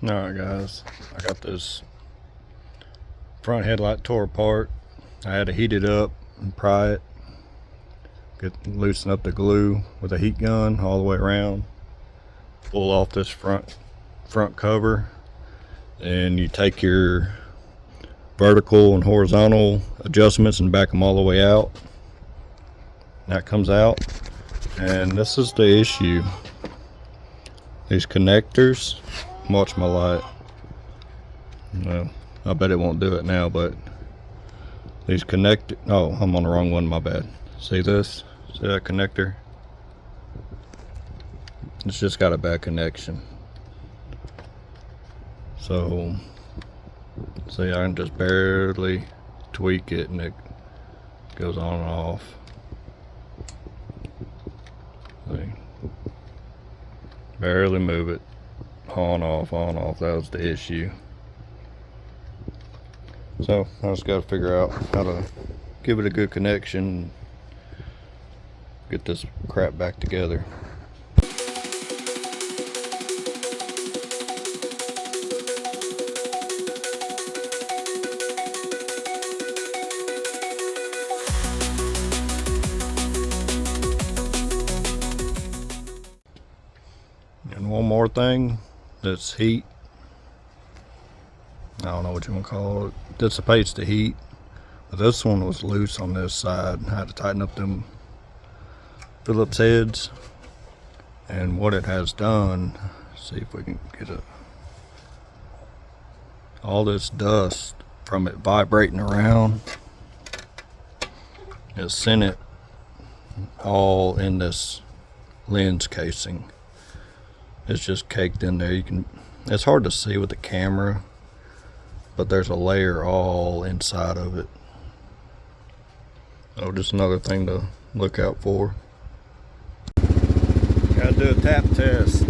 Alright guys, I got this front headlight tore apart. I had to heat it up and pry it, loosen up the glue with a heat gun all the way around, pull off this front cover, and you take your vertical and horizontal adjustments and back them all the way out. That comes out, and this is the issue. These connectors, watch my light. No, I bet it won't do it now, but these oh, I'm on the wrong one, my bad. See this? See that connector? It's just got a bad connection. So, see, I can just barely tweak it and it goes on and off. See? Barely move it. On, off, on, off. That was the issue. So, I just got to figure out how to give it a good connection, get this crap back together. And one more thing, that's heat. I don't know what you want to call it. Dissipates the heat. But this one was loose on this side. I had to tighten up them Phillips heads. And what it has done, see if we can get it. All this dust from it vibrating around has sent it all in this lens casing. It's just caked in there. It's hard to see with the camera, but there's a layer all inside of it. Oh, just another thing to look out for. Gotta do a tap test.